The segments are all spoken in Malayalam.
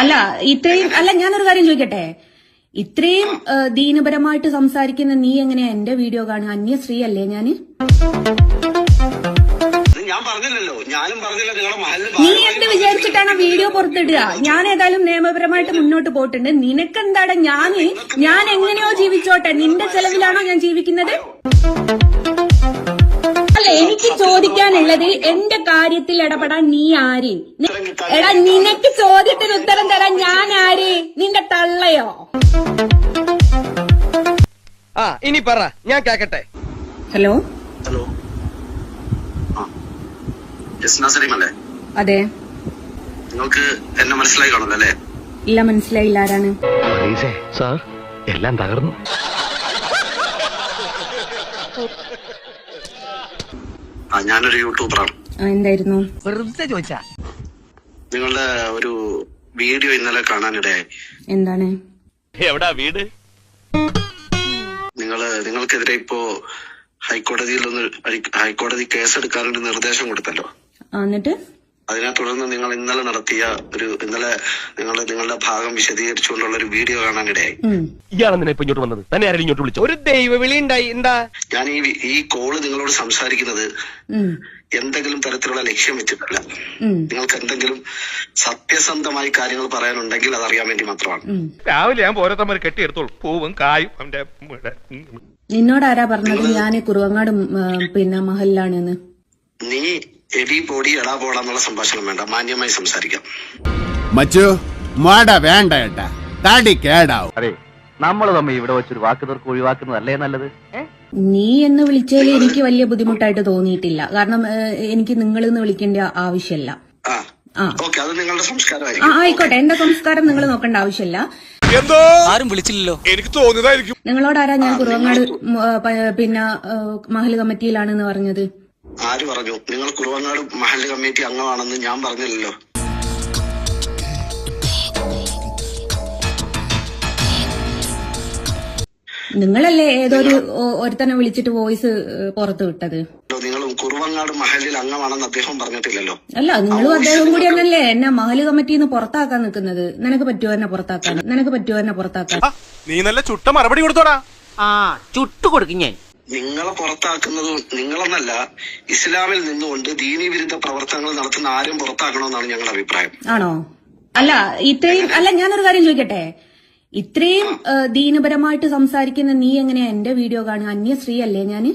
അല്ല ഇത്രയും അല്ല ഞാനൊരു കാര്യം ചോദിക്കട്ടെ, ഇത്രയും ദീനപരമായിട്ട് സംസാരിക്കുന്ന നീ എങ്ങനെയാ എന്റെ വീഡിയോ കാണുക? അന്യ സ്ത്രീ അല്ലേ ഞാന്? ഞാൻ പറഞ്ഞില്ലല്ലോ, ഞാനും പറഞ്ഞില്ല നിങ്ങളുടെ നീ എന്ത് വിചാരിച്ചിട്ടാണ് വീഡിയോ പുറത്തിടുക? ഞാൻ ഏതായാലും നിയമപരമായിട്ട് മുന്നോട്ട് പോയിട്ടുണ്ട്. നിനക്കെന്താടാ? ഞാൻ എങ്ങനെയോ ജീവിച്ചോട്ടെ, നിന്റെ ചെലവിലാണോ ഞാൻ ജീവിക്കുന്നത്? അല്ല, എനിക്ക് ചോദിക്കാനുള്ളത് എന്റെ കാര്യത്തിൽ ഇടപെടാൻ നീ ആര്? എടാ, നിനക്ക് ചോദ്യത്തിന് ഉത്തരം തരാൻ ഞാൻ ആര്? നിന്റെ തള്ളയോ? ഇനി പറ, ഞാൻ കേക്കട്ടെ. ഹലോ ഹലോ, അല്ലേ? അതെ. നിങ്ങൾക്ക് എന്നെ മനസ്സിലായി കാണുമല്ലോ അല്ലേ? ഇല്ല, മനസ്സിലായില്ല. ആരാണ്? സാർ, എല്ലാം തകർന്നു. ഞാനൊരു യൂട്യൂബറാണ്. എന്തായിരുന്നു? വെറുതെ ചോദിച്ചാ. നിങ്ങളുടെ ഒരു വീഡിയോ ഇന്നലെ കാണാനിടയായി. എന്താണ്? എവിടാ വീട്? നിങ്ങൾക്കെതിരെ ഇപ്പോ ഹൈക്കോടതി കേസെടുക്കാനുള്ള നിർദ്ദേശം കൊടുത്തല്ലോ. എന്നിട്ട് അതിനെ തുടർന്ന് നിങ്ങൾ ഇന്നലെ നടത്തിയ നിങ്ങളുടെ ഭാഗം വിശദീകരിച്ചുകൊണ്ടുള്ള ഒരു വീഡിയോ കാണാനിടയായി. ഇയാളെന്തിനാ ഇപ്പൊ ഇങ്ങോട്ട് വന്നത്? തന്നെ ആരെങ്കിലും ഇങ്ങോട്ട് വിളിച്ചോ? ഒരു ദൈവ വിളി ഉണ്ടായി. എന്താ? ഞാൻ ഈ കോള് നിങ്ങളോട് സംസാരിക്കുന്നത് എന്തെങ്കിലും തരത്തിലുള്ള ലക്ഷ്യം വെച്ചിട്ടല്ല. നിങ്ങൾക്ക് എന്തെങ്കിലും സത്യസന്ധമായി കാര്യങ്ങൾ പറയാനുണ്ടെങ്കിൽ അതറിയാൻ വേണ്ടി മാത്രമാണ്. രാവിലെ ഞാൻ ഓരോരുത്തന്മാർ കെട്ടിയെടുത്തോളൂ, പൂവും കായും. നിന്നോട് ആരാ പറഞ്ഞത് ഞാൻ കുറുവങ്ങാട് മഹലിലാണെന്ന്? നീ എടി പൊടി എടാ പോടാന്നുള്ള സംഭാഷണം വേണ്ട, മാന്യമായി സംസാരിക്കാം. മച്ചു മാട വേണ്ട ഏട്ടാ, താടി കേടാവും. അതെ, നമ്മൾ തമ്മിൽ ഇവിടെ വെച്ചൊരു വാക്ക് തീർക്ക് ഒഴിവാക്കുന്നതല്ലേ നല്ലത്. നീ എന്ന് വിളിച്ചാൽ എനിക്ക് വലിയ ബുദ്ധിമുട്ടായിട്ട് തോന്നിയിട്ടില്ല. കാരണം എനിക്ക് നിങ്ങൾ എന്ന് വിളിക്കേണ്ട ആവശ്യമില്ല. അത് നിങ്ങളുടെ സംസ്കാരമായിരിക്കും. ആയിക്കോട്ടെ, എന്റെ സംസ്കാരം നിങ്ങൾ നോക്കേണ്ട ആവശ്യമില്ല. ആരും വിളിച്ചില്ലല്ലോ, എനിക്ക് തോന്നിയതായിരിക്കും. നിങ്ങളോട് ആരാ ഞാൻ കുറുവങ്ങാട് മഹൽ കമ്മിറ്റിയിലാണെന്ന് പറഞ്ഞത്? ആര് പറഞ്ഞു? നിങ്ങൾ കുറുവങ്ങാട് മഹല്ല് കമ്മിറ്റി അംഗമാണെന്ന് ഞാൻ പറഞ്ഞില്ലല്ലോ. നിങ്ങളല്ലേ ഏതൊരു ഒരുത്തനെ വിളിച്ചിട്ട് വോയിസ് പുറത്തു വിട്ടത്? നിങ്ങൾ കുറുവങ്ങാട് മഹല്ലിൽ അംഗമാണെന്ന് അദ്ദേഹം പറഞ്ഞിട്ടില്ലല്ലോ. അല്ല, നിങ്ങളും അദ്ദേഹം കൂടി എന്നല്ലേ എന്നെ മഹല് കമ്മിറ്റിന്ന് പുറത്താക്കാൻ നിൽക്കുന്നത്? നിനക്ക് പറ്റുമോ എന്നെ പുറത്താക്കാൻ? നീ നല്ല ചുട്ട മറുപടി കൊടുത്തോടാ. ചുട്ടു കൊടുക്കും ഞാൻ. നിങ്ങളെ പുറത്താക്കുന്നത് നിങ്ങളെന്നല്ല, ഇസ്ലാമിൽ നിന്നുകൊണ്ട് ദീനീ വിരുദ്ധ പ്രവർത്തനങ്ങൾ നടത്തുന്ന ആരും പുറത്താക്കണമെന്നാണ് ഞങ്ങളുടെ അഭിപ്രായം. ആണോ? അല്ല ഞാനൊരു കാര്യം ചോദിക്കട്ടെ, ഇത്രയും ദീനപരമായിട്ട് സംസാരിക്കുന്ന നീ എങ്ങനെയാ എന്റെ വീഡിയോ കാണുക? അന്യ സ്ത്രീ അല്ലേ ഞാന്?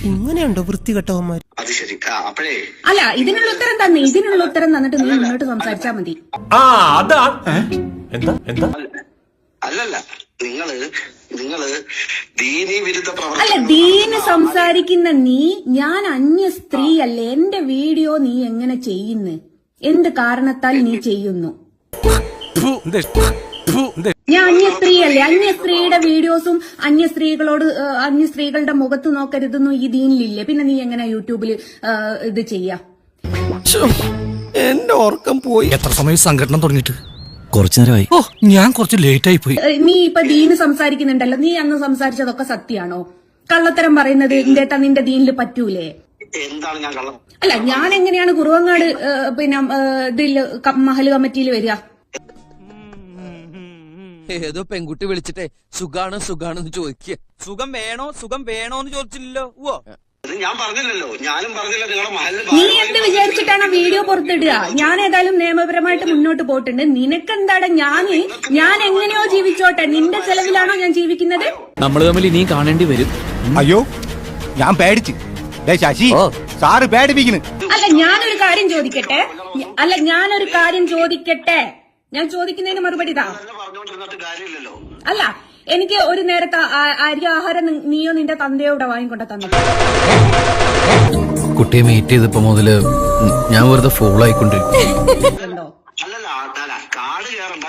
ഇങ്ങനെയുണ്ടോ വൃത്തികെട്ടവന്മാർ? അത് ശരി. അപ്പോഴേ അല്ല, ഇതിനുള്ള ഉത്തരം തന്നിട്ട് നീ മുന്നോട്ട് സംസാരിച്ചാ മതി. അല്ലല്ല, നിങ്ങള് ദീനീ വിരുദ്ധ അല്ല, പ്രവർത്തനം ദീന് സംസാരിക്കുന്ന നീ, ഞാൻ അന്യ സ്ത്രീ അല്ലേ? എന്റെ വീഡിയോ നീ എങ്ങനെ ചെയ്യുന്നു? എന്ത് കാരണത്താൽ നീ ചെയ്യുന്നു? ഞാൻ അന്യ സ്ത്രീ അല്ലേ? അന്യ സ്ത്രീയുടെ വീഡിയോസും അന്യ സ്ത്രീകളുടെ മുഖത്ത് നോക്കരുതെന്നും ഈ ദീനിലില്ലേ? പിന്നെ നീ എങ്ങനെ യൂട്യൂബിൽ ഇത് ചെയ്യാ? എന്റെ ഓർക്കം പോയി. എത്ര സമയം സംഘടന തുടങ്ങിയിട്ട്? കുറച്ചു നേരമായി. ഞാൻ കുറച്ച് ലേറ്റ് ആയി പോയി. നീ ഇപ്പൊ ദീന് സംസാരിക്കുന്നുണ്ടല്ലോ, നീ അന്ന് സംസാരിച്ചതൊക്കെ സത്യാണോ? കള്ളത്തരം പറയുന്നത് നിന്റെ ദീനിൽ പറ്റൂലേ? എന്താണ് ഞാൻ കള്ളം? അല്ല, ഞാൻ എങ്ങനെയാണ് കുറുവങ്ങാട് മഹല് കമ്മിറ്റിയിൽ വരിക? ഏതോ പെൺകുട്ടി വിളിച്ചിട്ടേ സുഖാണെന്ന് ചോദിക്കുക. സുഖം വേണോന്ന് ചോദിച്ചില്ലല്ലോ. ഞാൻ പറഞ്ഞില്ലല്ലോ, ഞാനും പറഞ്ഞില്ല നിങ്ങളുടെ മഹല്ല്. നീ എന്ത് വിചാരിച്ചിട്ടാണ് വീഡിയോ പുറത്തിടുക? ഞാൻ ഏതായാലും നിയമപരമായിട്ട് മുന്നോട്ട് പോയിട്ടുണ്ട്. നിനക്കെന്താടാ? ഞാൻ എങ്ങനെയോ ജീവിച്ചോട്ടെ, നിന്റെ ചെലവിലാണോ ഞാൻ ജീവിക്കുന്നത്? നമ്മൾ തമ്മിൽ ഇനിയും കാണേണ്ടി വരും. അയ്യോ, ഞാൻ പേടിച്ച്. ശശി സാറ് പേടിപ്പിക്കുന്നു. അല്ല, ഞാനൊരു കാര്യം ചോദിക്കട്ടെ. ഞാൻ ചോദിക്കുന്നതിന് മറുപടി താ. പറഞ്ഞുകൊണ്ടിരുന്നിട്ട് കാര്യമില്ലല്ലോ. അല്ല, എനിക്ക് ഒരു നേരത്തെ ആഹാരം നീയോ നിന്റെ തന്തയോടെ വാങ്ങിക്കൊണ്ട തന്നു. കുട്ടിയെ മീറ്റ് ചെയ്തപ്പോ മുതല് ഞാൻ വെറുതെ ഫോളായിക്കൊണ്ടിരിക്കുന്നു. കാട് കയറണ്ട.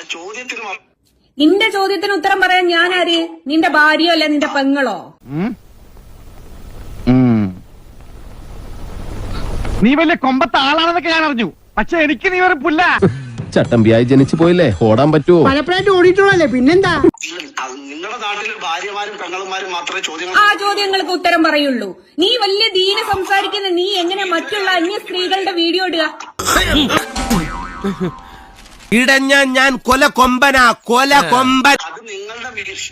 നിന്റെ ചോദ്യത്തിന് ഉത്തരം പറയാൻ ഞാൻ ആര്? നിന്റെ ഭാര്യയോ അല്ല നിന്റെ പെങ്ങളോ? നീ വലിയ കൊമ്പത്തെ ആളാണെന്നൊക്കെ ഞാൻ അറിഞ്ഞു, പക്ഷെ എനിക്ക് നീ ഒരു പുല്ല. ചട്ടമ്പിയായി ജനിച്ചു പോയില്ലേ, ഓടാൻ പറ്റുമോ? പലപ്പോഴായിട്ട് ഓടിയിട്ടുള്ളല്ലേ, പിന്നെന്താ? നിങ്ങളുടെ നാട്ടിൽ ഭാര്യമാരും പെങ്ങളുമാരും മാത്രമേ ആ ചോദ്യങ്ങൾക്ക് ഉത്തരം പറയുള്ളൂ. നീ വലിയ ദീന സംസാരിക്കുന്ന നീ എങ്ങനെ മറ്റുള്ള അന്യ സ്ത്രീകളുടെ വീഡിയോ ഇടുക? ഇടഞ്ഞ ഞാൻ കൊല കൊമ്പൻ. അത് നിങ്ങളുടെ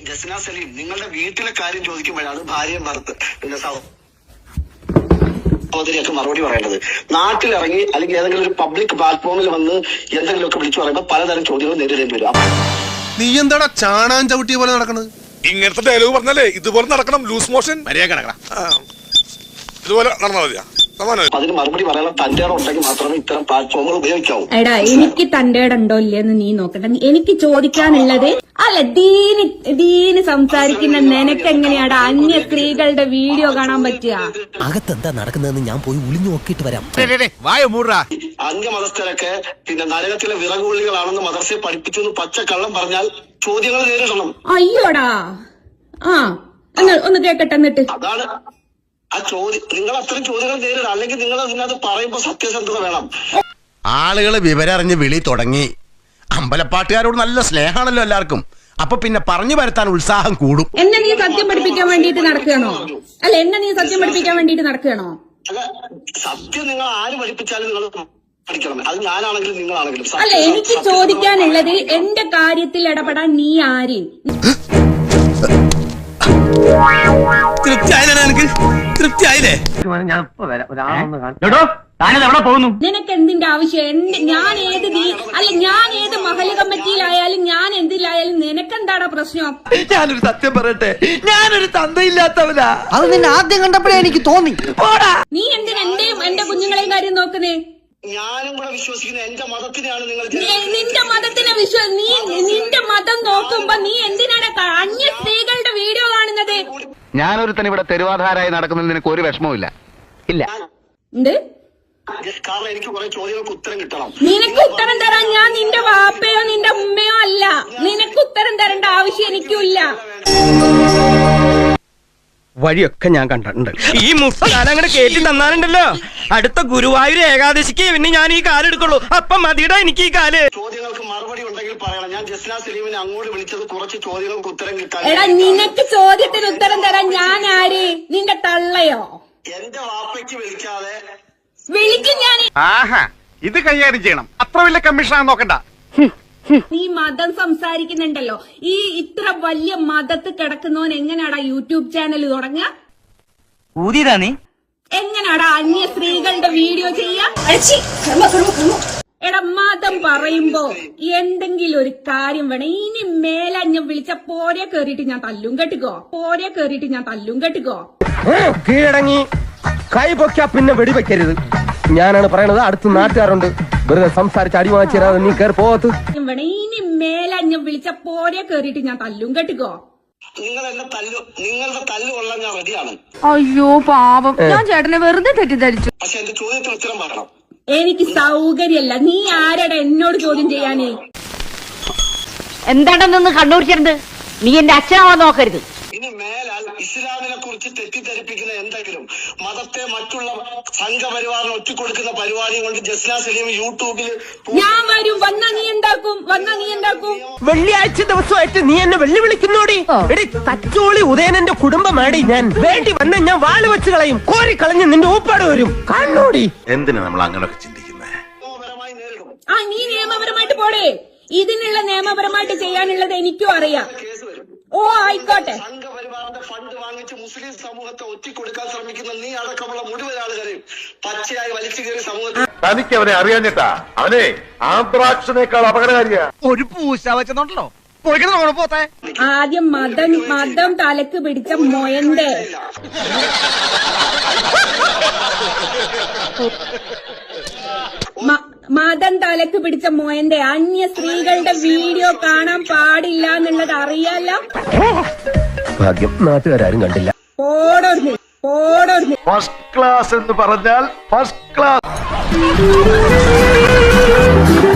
ജസ്ന സലീം നിങ്ങളുടെ വീട്ടിലെ കാര്യം ചോദിക്കുമ്പോഴാണ് ഭാര്യയും ഭർത്ത് പിന്നെ സഹോദരിയൊക്കെ മറുപടി പറയേണ്ടത്. നാട്ടിലിറങ്ങി അല്ലെങ്കിൽ ഏതെങ്കിലും ഒരു പബ്ലിക് പ്ലാറ്റ്ഫോമിൽ വന്ന് എന്തെങ്കിലുമൊക്കെ വിളിച്ചു പറയുമ്പോൾ പലതരം ചോദ്യങ്ങൾ നേരിടേണ്ടി വരും. നീ എന്താടാ ചാണാൻ ചവിട്ടിയ പോലെ നടക്കണത്? ഇങ്ങനത്തെ ഡയലോഗ് പറഞ്ഞാലേ ഇതുപോലെ നടക്കണം. ലൂസ് മോഷൻ ഇതുപോലെ നടന്നാൽ മതിയാ. അതിന് മറുപടി പറയാനുള്ള തന്റെ ഉണ്ടെങ്കിൽ മാത്രമേ ഇത്തരം പ്ലാറ്റ്ഫോമുകൾ ഉപയോഗിക്കാവൂ. എടാ, എനിക്ക് തന്റെ ഉണ്ടോ ഇല്ലെന്ന് നീ നോക്കണ്ട. എനിക്ക് ചോദിക്കാനുള്ളത് അല്ല, ദീന് സംസാരിക്കുന്ന നിനക്ക് എങ്ങനെയാടാ അന്യ സ്ത്രീകളുടെ വീഡിയോ കാണാൻ പറ്റുക? അകത്തെന്താ നടക്കുന്നതെന്ന് ഞാൻ പോയി ഒളിഞ്ഞു നോക്കിയിട്ട് വരാം. അന്യമതസ്ഥരൊക്കെ പിന്നെ നരകത്തിലെ വിറകുള്ളികളാണെന്ന് മദർസയെ പഠിപ്പിച്ചു എന്ന് പച്ചക്കള്ളം പറഞ്ഞാൽ ചോദ്യങ്ങൾ നേരിടണം. അയ്യോടാ, ഒന്ന് കേക്കട്ടെ. എന്നിട്ട് അതാണ് ആ ചോദ്യം. നിങ്ങൾ അത്തരം ചോദ്യങ്ങൾ നേരിടാം. അല്ലെങ്കിൽ നിങ്ങൾ അതിനകത്ത് പറയുമ്പോൾ സത്യസന്ധത വേണം. ആളുകള് വിവരം അറിഞ്ഞ് വിളി തുടങ്ങി. അമ്പലപ്പാട്ടുകാരോട് നല്ല സ്നേഹമാണല്ലോ എല്ലാവർക്കും. അപ്പൊ പിന്നെ പറഞ്ഞു വരുത്താൻ ഉത്സാഹം കൂടും. എന്നെ നീ സത്യം പഠിപ്പിക്കാൻ വേണ്ടിയിട്ട് നടക്കുകയാണോ? അല്ല, എന്നെ നീ സത്യം പഠിപ്പിക്കാൻ വേണ്ടിയിട്ട് നടക്കുകയാണോ? അല്ല, സത്യം നിങ്ങൾ ആര് പഠിപ്പിച്ചാലും നിങ്ങൾ പഠിക്കണം. അത് ഞാനാണെങ്കിലും നിങ്ങളാണെങ്കിലും. അല്ല, എനിക്ക് ചോദിക്കാനുള്ളത് എന്റെ കാര്യത്തിൽ ഇടപെടാൻ നീ ആര്? തൃപ്തിയായില്ലേ? നിനക്ക് എന്തിന്റെ ആവശ്യം? ഞാൻ ഏത് മഹല് കമ്മിറ്റിയിലായാലും ഞാൻ എന്തിലായാലും നിനക്കെന്താടാ പ്രശ്നം? ഞാനൊരു സത്യം പറയട്ടെ, ഞാനൊരു തന്തയില്ലാത്തവനാ. അത് നിന്നെ ആദ്യം കണ്ടപ്പോഴേ എനിക്ക് തോന്നി. നീ എന്തിനാ എന്റെ കുഞ്ഞുങ്ങളെയും കാര്യം നോക്കുന്നേ? ഞാനും കൂടെ വിശ്വസിക്കുന്ന എന്റെ മതത്തിനെയാണ് നിങ്ങൾ. നിന്റെ മതത്തിനെ നിന്റെ മതം നോക്കുമ്പോ നീ എന്തിനാണ് അന്യ സ്ത്രീകളുടെ വീഡിയോ കാണുന്നത്? ഞാനൊരുത്തൻ ഇവിടെ തെരുവാധാരായി നടക്കുന്നതിൽ നിനക്ക് ഒരു വിഷമവും ഇല്ല. എന്ത്? കാരണം എനിക്ക് കുറെ ചോദ്യങ്ങൾക്ക് ഉത്തരം കിട്ടണം. നിനക്ക് ഉത്തരം തരാൻ ഞാൻ നിന്റെ വാപ്പയോ നിന്റെ ഉമ്മയോ അല്ല. നിനക്ക് ഉത്തരം തരേണ്ട ആവശ്യം എനിക്കില്ല. വഴിയൊക്കെ ഞാൻ കണ്ടിട്ടുണ്ട്. ഈ മുസ്താൻ അങ്ങനെ കേട്ടി തന്നാലുണ്ടല്ലോ, അടുത്ത ഗുരുവായൂർ ഏകാദശിക്ക് പിന്നെ ഞാൻ ഈ കാലെടുക്കുള്ളൂ. അപ്പം മതിയുടെ എനിക്ക് ഈ കാല്. ചോദ്യങ്ങൾക്ക് മറുപടി ഉണ്ടെങ്കിൽ പറയണം. ഞാൻ ജസ്ന സലീമിനെ അങ്ങോട്ട് വിളിച്ചത് കുറച്ച് ചോദ്യങ്ങൾക്ക് ഉത്തരം കിട്ടാൻ. എടാ, നിനക്ക് ചോദ്യത്തിന് ഉത്തരം തരാൻ ഞാൻ ആര്? നിന്റെ തള്ളയോ? എന്റെ വാപ്പയ്ക്ക് വിളിക്കാതെ വിളിക്കും ഞാൻ. ഇത് കൈകാര്യം ചെയ്യണം. അത്ര വലിയ കമ്മീഷനാണ് നോക്കണ്ട. നീ മതം സംസാരിക്കുന്നുണ്ടല്ലോ, ഈ ഇത്ര വലിയ മതത്ത് കിടക്കുന്നവൻ എങ്ങനെയാടാ യൂട്യൂബ് ചാനൽ തുടങ്ങുക? ഊതിയതാ നീ? എങ്ങനെയാടാ അന്യ സ്ത്രീകളുടെ വീഡിയോ ചെയ്യാ? എടാ, മതം പറയുമ്പോ എന്തെങ്കിലും ഒരു കാര്യം വേണം. ഇനി മേലഞ്ഞം വിളിച്ച പോരെ കേറിയിട്ട് ഞാൻ തല്ലും കെട്ടിക്കോ. കീഴടങ്ങി കൈ പൊക്കാ പിന്നെ വെടിവെക്കരുത്. ഞാനാണ് പറയണത്. അടുത്ത നാട്ടുകാരുണ്ട്. വെറുതെ സംസാരിച്ച് അടി വാങ്ങിച്ചാൽ നീ കയറി പോകത്ത്. ഇനി മേലഞ്ഞം വിളിച്ച പോരെ കേറിയിട്ട് ഞാൻ തല്ലും കെട്ടിക്കോ. നിങ്ങളുടെ തല്ലു കൊള്ളാൻ ഞാൻ റെഡിയാണ്. അയ്യോ പാപം, ഞാൻ ചേട്ടനെ വെറുതെ തെറ്റിദ്ധരിച്ചു. പക്ഷെ എന്റെ ചോദ്യത്തിന് ഉത്തരം പറയണം. എനിക്ക് സൗകര്യല്ല. നീ ആരടാ എന്നോട് ചോദ്യം ചെയ്യാനേ? എന്താണെന്നൊന്ന് കണ്ണൂർച്ചിരുന്നത്? നീ എന്റെ അച്ഛനാവാൻ നോക്കരുത്. ഇനി മേലാൽ ഇസ്ലാമിനെ കുറിച്ച് തെറ്റിദ്ധരിപ്പിക്കുന്ന എന്തെങ്കിലും മതത്തെ മറ്റുള്ള സംഘപരിവാറിന് ഒറ്റിക്കൊടുക്കുന്ന പരിപാടി കൊണ്ട് ജസ്ന സലീം യൂട്യൂബിൽ ഞാൻ വരും. വന്നാ നീ എന്താക്കും? വെള്ളിയാഴ്ച ദിവസമായിട്ട് നീ എന്നെ വെല്ലുവിളിക്കുന്നോടി? എടി തച്ചോളി ഉദയനന്റെ കുടുംബമാടി ഞാൻ. വേണ്ടി വന്ന ഞാൻ വാള് വെച്ച് കളയും. കോരിക്കളഞ്ഞ് നിന്റെ ഊപ്പാട് വരും. കണ്ണോടി. എന്തിനാ നമ്മൾ അങ്ങനെയൊക്കെ ചിന്തിക്കുന്നത്? നിയമപരമായി നേരിടും. നീ നിയമപരമായിട്ട് പോടേ. ഇതിനുള്ള നിയമപരമായിട്ട് ചെയ്യാനുള്ളത് എനിക്കും അറിയാം. കേസ് വരും. ആയിക്കോട്ടെ. സംഘപരിവാറിന്റെ ഫണ്ട് വാങ്ങിച്ച് മുസ്ലിം സമൂഹത്തെ ഒറ്റിക്കൊടുക്കാൻ ശ്രമിക്കുന്ന നീ അടക്കമുള്ള മുഴുവൻ ആളുകളെയും പച്ചയായി വലിച്ചു കയറി സമൂഹത്തിൽ. തനിക്ക് അവനെ അറിയാഞ്ഞിട്ടാ. അവനെ ആന്ത്രാക്സിനേക്കാൾ അപകടകാരിയാ. ഒരു പൂശ വെച്ചോണ്ടല്ലോ പോത്തെ. ആദ്യം മതം തലക്ക് പിടിച്ച മൊയന്റെ മതം തലക്ക് പിടിച്ച മോയന്റെ അന്യ സ്ത്രീകളുടെ വീഡിയോ കാണാൻ പാടില്ല എന്നുള്ളത് അറിയാലോ. ഭാഗ്യം നാട്ടുകാരും കണ്ടില്ല. പോടൊരുന്ന് ഫസ്റ്റ് ക്ലാസ് എന്ന് പറഞ്ഞാൽ ഫസ്റ്റ് ക്ലാസ്.